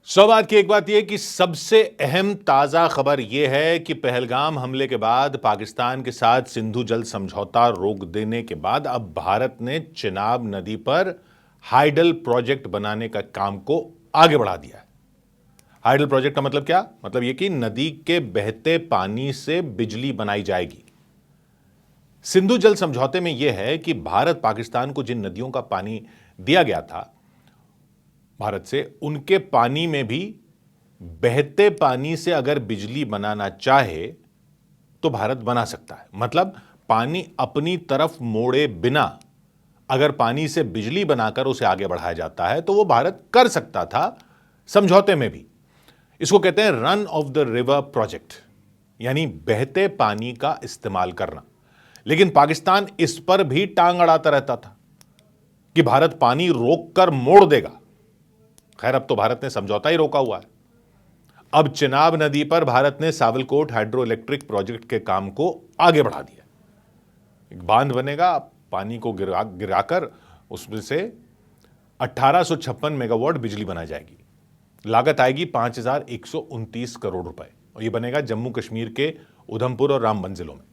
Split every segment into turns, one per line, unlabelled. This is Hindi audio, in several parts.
बात की एक बात यह कि सबसे अहम ताजा खबर यह है कि पहलगाम हमले के बाद पाकिस्तान के साथ सिंधु जल समझौता रोक देने के बाद अब भारत ने चिनाब नदी पर हाइडल प्रोजेक्ट बनाने का काम को आगे बढ़ा दिया है। हाइडल प्रोजेक्ट का मतलब क्या? मतलब यह कि नदी के बहते पानी से बिजली बनाई जाएगी। सिंधु जल समझौते में यह है कि भारत पाकिस्तान को जिन नदियों का पानी दिया गया था भारत से, उनके पानी में भी बहते पानी से अगर बिजली बनाना चाहे तो भारत बना सकता है। मतलब पानी अपनी तरफ मोड़े बिना अगर पानी से बिजली बनाकर उसे आगे बढ़ाया जाता है तो वो भारत कर सकता था समझौते में भी। इसको कहते हैं run of the river project, यानी बहते पानी का इस्तेमाल करना। लेकिन पाकिस्तान इस पर भी टांग अड़ाता रहता था कि भारत पानी रोककर मोड़ देगा। खैर, अब तो भारत ने समझौता ही रोका हुआ है। अब चिनाब नदी पर भारत ने सावलकोट हाइड्रो इलेक्ट्रिक प्रोजेक्ट के काम को आगे बढ़ा दिया। एक बांध बनेगा, पानी को गिराकर उसमें से 1856 मेगावाट बिजली बनाई जाएगी। लागत आएगी 5129 करोड़ रुपए और यह बनेगा जम्मू कश्मीर के उधमपुर और रामबन जिलों में।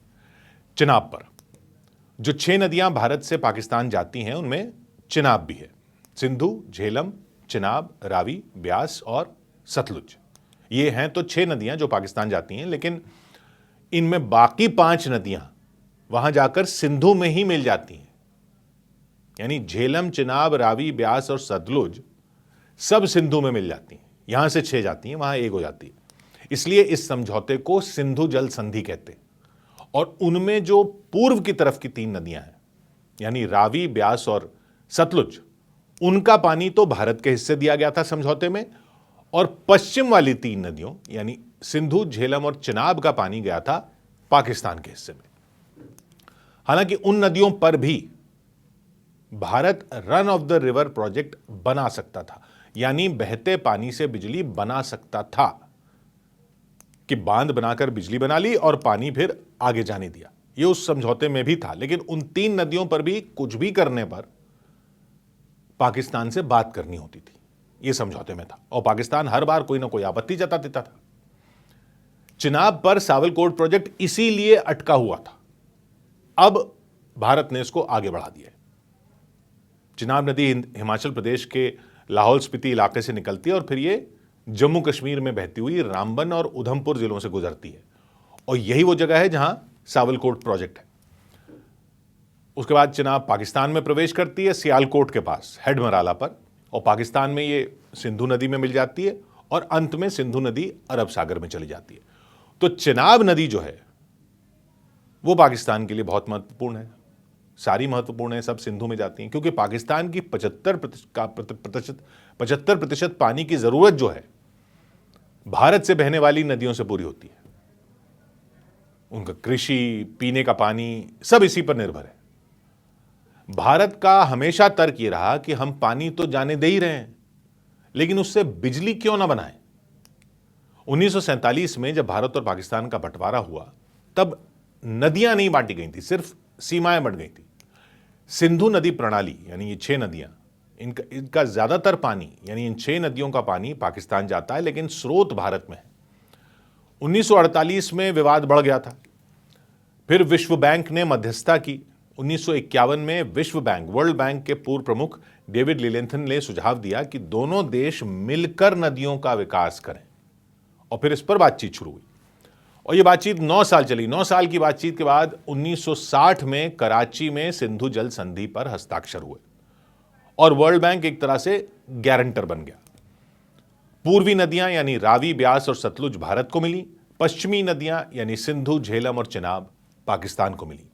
चिनाब पर जो 6 नदियां भारत से पाकिस्तान जाती हैं उनमें चिनाब भी है। सिंधु, झेलम, चिनाब, रावी, ब्यास और सतलुज, ये हैं तो 6 नदियां जो पाकिस्तान जाती हैं। लेकिन इनमें बाकी 5 नदियां वहां जाकर सिंधु में ही मिल जाती हैं। यानी झेलम, चिनाब, रावी, ब्यास और सतलुज सब सिंधु में मिल जाती हैं। यहां से 6 जाती हैं, वहां 1 हो जाती है। इसलिए इस समझौते को सिंधु जल संधि कहते हैं। और उनमें जो पूर्व की तरफ की 3 नदियां हैं, यानी रावी, ब्यास और सतलुज, उनका पानी तो भारत के हिस्से दिया गया था समझौते में, और पश्चिम वाली 3 नदियों यानी सिंधु, झेलम और चिनाब का पानी गया था पाकिस्तान के हिस्से में। हालांकि उन नदियों पर भी Bharat run of the river project बना सकता था, यानी बहते पानी से बिजली बना सकता था कि बांध बनाकर बिजली बना ली और पानी फिर आगे जाने दिया। यह उस समझौते में भी था। लेकिन उन 3 नदियों पर भी कुछ भी करने पर पाकिस्तान से बात करनी होती थी, यह समझौते में था, और पाकिस्तान हर बार कोई ना कोई आपत्ति जता देता था। चिनाब पर सावलकोट प्रोजेक्ट इसीलिए अटका हुआ था। अब भारत ने इसको आगे बढ़ा दिया है। चिनाब नदी हिमाचल प्रदेश के लाहौल स्पीति इलाके से निकलती है और फिर यह जम्मू कश्मीर में बहती हुई रामबन और उधमपुर जिलों से गुजरती है, और यही वो जगह है जहां सावलकोट प्रोजेक्ट है। उसके बाद चिनाब पाकिस्तान में प्रवेश करती है सियालकोट के पास हेडमराला पर, और पाकिस्तान में ये सिंधु नदी में मिल जाती है और अंत में सिंधु नदी अरब सागर में चली जाती है। तो चिनाब नदी जो है वो पाकिस्तान के लिए बहुत महत्वपूर्ण है। सारी महत्वपूर्ण है, सब सिंधु में जाती हैं, क्योंकि पाकिस्तान की 75% पानी की जरूरत जो है भारत से बहने वाली नदियों से पूरी होती है। उनका कृषि, पीने का पानी सब इसी पर निर्भर है। भारत का हमेशा तर्क ये रहा कि हम पानी तो जाने दे ही रहे हैं, लेकिन उससे बिजली क्यों ना बनाएं। 1947 में जब भारत और पाकिस्तान का बंटवारा हुआ तब नदियां नहीं बांटी गई थी, सिर्फ सीमाएं बढ़ गई थी। सिंधु नदी प्रणाली यानी ये 6 नदियां, इनका ज्यादातर पानी यानी इन 6 नदियों का पानी पाकिस्तान जाता है, लेकिन स्रोत भारत में है। 1948 में विवाद बढ़ गया था, फिर विश्व बैंक ने मध्यस्थता की। 1951 में विश्व बैंक, वर्ल्ड बैंक के पूर्व प्रमुख डेविड लिलेंथन ने सुझाव दिया कि दोनों देश मिलकर नदियों का विकास करें, और फिर इस पर बातचीत शुरू हुई, और यह बातचीत 9 साल चली। 9 साल की बातचीत के बाद 1960 में कराची में सिंधु जल संधि पर हस्ताक्षर हुए और वर्ल्ड बैंक एक तरह से गारंटर बन गया। पूर्वी नदियां यानी रावी, ब्यास और सतलुज भारत को मिली, पश्चिमी नदियां यानी सिंधु, झेलम और चिनाब पाकिस्तान को मिली।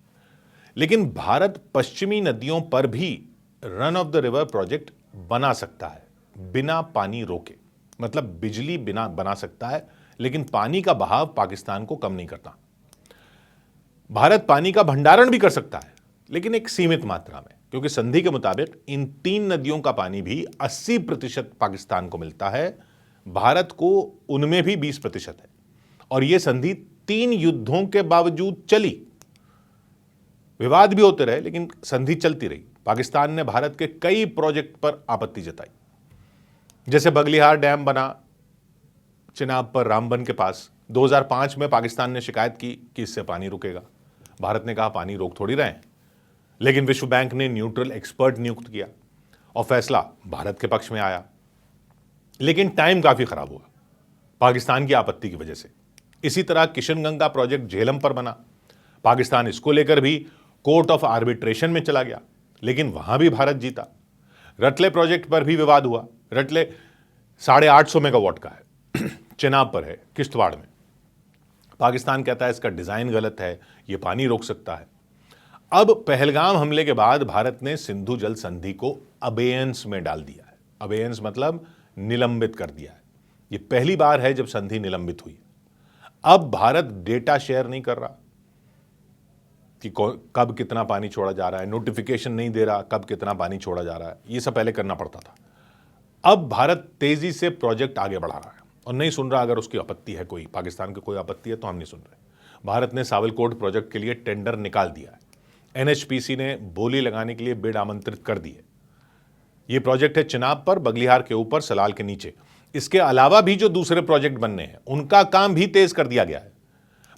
लेकिन भारत पश्चिमी नदियों पर भी run of the river project बना सकता है बिना पानी रोके। मतलब बिजली बिना बना सकता है, लेकिन पानी का बहाव पाकिस्तान को कम नहीं करता। भारत पानी का भंडारण भी कर सकता है, लेकिन एक सीमित मात्रा में, क्योंकि संधि के मुताबिक इन 3 नदियों का पानी भी 80% पाकिस्तान को मिलता है, भारत को उनमें भी 20% है। और यह संधि 3 युद्धों के बावजूद चली। विवाद भी होते रहे, लेकिन संधि चलती रही। पाकिस्तान ने भारत के कई प्रोजेक्ट पर आपत्ति जताई, जैसे बगलिहार डैम बना चिनाब पर रामबन के पास 2005 में पाकिस्तान ने शिकायत की कि इससे पानी रुकेगा। भारत ने कहा पानी रोक थोड़ी रहे हैं, लेकिन विश्व बैंक ने न्यूट्रल एक्सपर्ट नियुक्त किया और फैसला भारत के पक्ष में आया। लेकिन टाइम काफी खराब हुआ पाकिस्तान की आपत्ति की वजह से। इसी तरह किशनगंगा प्रोजेक्ट झेलम पर बना, पाकिस्तान इसको लेकर भी कोर्ट ऑफ आर्बिट्रेशन में चला गया, लेकिन वहां भी भारत जीता। रटले प्रोजेक्ट पर भी विवाद हुआ। रटले 850 मेगावाट का है, चिनाब पर है, किश्तवाड़ में। पाकिस्तान कहता है इसका डिजाइन गलत है, यह पानी रोक सकता है। अब पहलगाम हमले के बाद भारत ने सिंधु जल संधि को अबेयंस में डाल दिया है। अबेयंस मतलब निलंबित कर दिया है। यह पहली बार है जब संधि निलंबित हुई। अब भारत डेटा शेयर नहीं कर रहा कि कब कितना पानी छोड़ा जा रहा है, नोटिफिकेशन नहीं दे रहा कब कितना पानी छोड़ा जा रहा है। यह सब पहले करना पड़ता था। अब भारत तेजी से प्रोजेक्ट आगे बढ़ा रहा है और नहीं सुन रहा अगर उसकी आपत्ति है, कोई पाकिस्तान की कोई आपत्ति है तो हम नहीं सुन रहे। भारत ने सावलकोट प्रोजेक्ट के लिए टेंडर निकाल दिया है। एनएचपीसी ने बोली लगाने के लिए बिड आमंत्रित कर दी है। यह प्रोजेक्ट है चिनाब पर, बगलिहार के ऊपर, सलाल के नीचे। इसके अलावा भी जो दूसरे प्रोजेक्ट बनने हैं उनका काम भी तेज कर दिया गया है।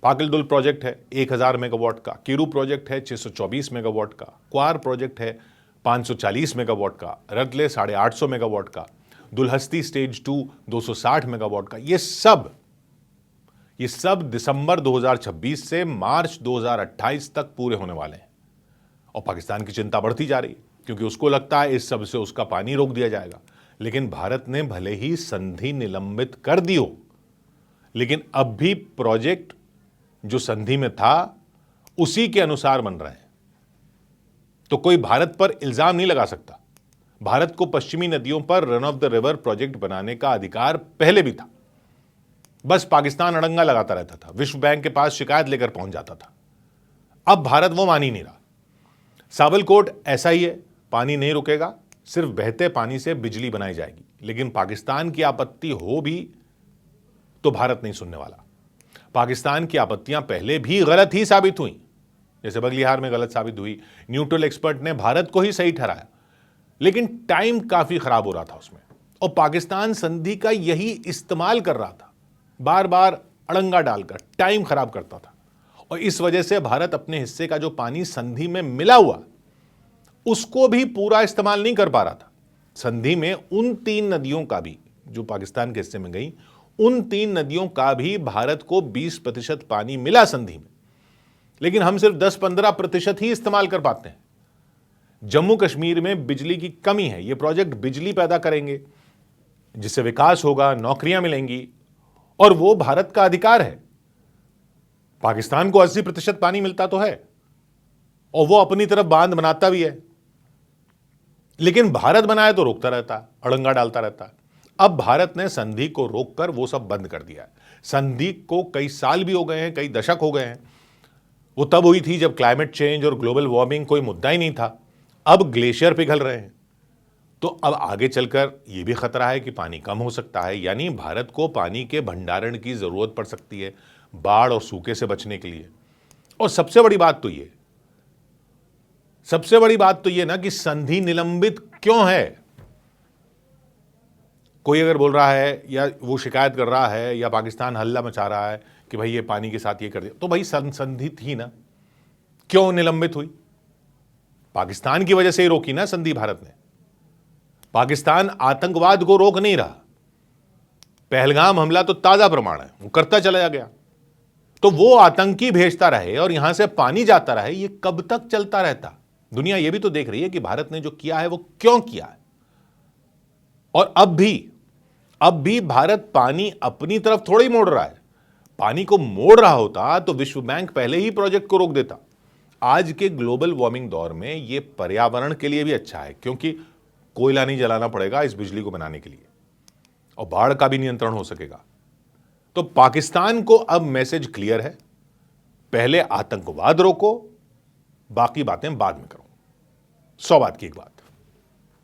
पाकिलदुल प्रोजेक्ट है 1000 मेगावाट का, कीरू प्रोजेक्ट है 624 मेगावाट का, क्वार प्रोजेक्ट है 540 मेगावाट का, रतले 850 मेगावाट का, दुलहस्ती स्टेज 2 260 मेगावाट का। ये सब दिसंबर 2026 से मार्च 2028 तक पूरे होने वाले हैं। और पाकिस्तान की चिंता बढ़ती जा रही है क्योंकि उसको लगता है इस सब से उसका पानी रोक दिया जाएगा। लेकिन भारत ने भले ही संधि निलंबित कर दी हो, लेकिन अब भी प्रोजेक्ट जो संधि में था उसी के अनुसार बन रहे हैं। तो कोई भारत पर इल्जाम नहीं लगा सकता। भारत को पश्चिमी नदियों पर run of the river project बनाने का अधिकार पहले भी था। बस पाकिस्तान अड़ंगा लगाता रहता था, विश्व बैंक के पास शिकायत लेकर पहुंच जाता था। अब भारत वो मान ही नहीं रहा। सावलकोट ऐसा ही है, पानी नहीं रुकेगा, सिर्फ बहते पानी से बिजली बनाई जाएगी। लेकिन पाकिस्तान की आपत्ति हो भी तो भारत नहीं सुनने वाला। पाकिस्तान की आपत्तियां पहले भी गलत ही साबित हुई, जैसे बगलिहार में गलत साबित हुई। न्यूट्रल एक्सपर्ट ने भारत को ही सही ठहराया, लेकिन टाइम काफी खराब हो रहा था उसमें। और पाकिस्तान संधि का यही इस्तेमाल कर रहा था, बार बार अड़ंगा डालकर टाइम खराब करता था। और इस वजह से भारत अपने हिस्से का जो पानी संधि में मिला हुआ उसको भी पूरा इस्तेमाल नहीं कर पा रहा था। संधि में उन 3 नदियों का भी, जो पाकिस्तान के हिस्से में गई, उन 3 नदियों का भी भारत को 20% पानी मिला संधि में, लेकिन हम सिर्फ 10-15% ही इस्तेमाल कर पाते हैं। जम्मू कश्मीर में बिजली की कमी है। ये प्रोजेक्ट बिजली पैदा करेंगे जिससे विकास होगा, नौकरियां मिलेंगी, और वो भारत का अधिकार है। पाकिस्तान को 80% पानी मिलता तो है और वो अपनी तरफ बांध बनाता भी है, लेकिन भारत बनाए तो रोकता रहता है, अड़ंगा डालता रहता है। अब भारत ने संधि को रोककर वो सब बंद कर दिया है। संधि को कई साल भी हो गए हैं, कई दशक हो गए हैं। वो तब हुई थी जब क्लाइमेट चेंज और ग्लोबल वार्मिंग कोई मुद्दा ही नहीं था। अब ग्लेशियर पिघल रहे हैं, तो अब आगे चलकर यह भी खतरा है कि पानी कम हो सकता है। यानी भारत को पानी के भंडारण की जरूरत पड़ सकती है बाढ़ और सूखे से बचने के लिए। और सबसे बड़ी बात तो ये ना कि संधि निलंबित क्यों है। कोई अगर बोल रहा है या वो शिकायत कर रहा है या पाकिस्तान हल्ला मचा रहा है कि भाई ये पानी के साथ ये कर दिया, तो भाई संधि थी ना, क्यों निलंबित हुई? पाकिस्तान की वजह से ही रोकी ना संधि भारत ने। पाकिस्तान आतंकवाद को रोक नहीं रहा। पहलगाम हमला तो ताजा प्रमाण है, वो करता चला गया। तो वो आतंकी भेजता रहे और यहां से पानी जाता रहे, ये कब तक चलता रहता? दुनिया ये भी तो देख रही है कि भारत ने जो किया है वो क्यों किया है। और अब भी भारत पानी अपनी तरफ थोड़ा ही मोड़ रहा है। पानी को मोड़ रहा होता तो विश्व बैंक पहले ही प्रोजेक्ट को रोक देता। आज के ग्लोबल वार्मिंग दौर में यह पर्यावरण के लिए भी अच्छा है, क्योंकि कोयला नहीं जलाना पड़ेगा इस बिजली को बनाने के लिए, और बाढ़ का भी नियंत्रण हो सकेगा। तो पाकिस्तान को अब मैसेज क्लियर है, पहले आतंकवाद रोको, बाकी बातें बाद में करो। 100 बात की एक बात।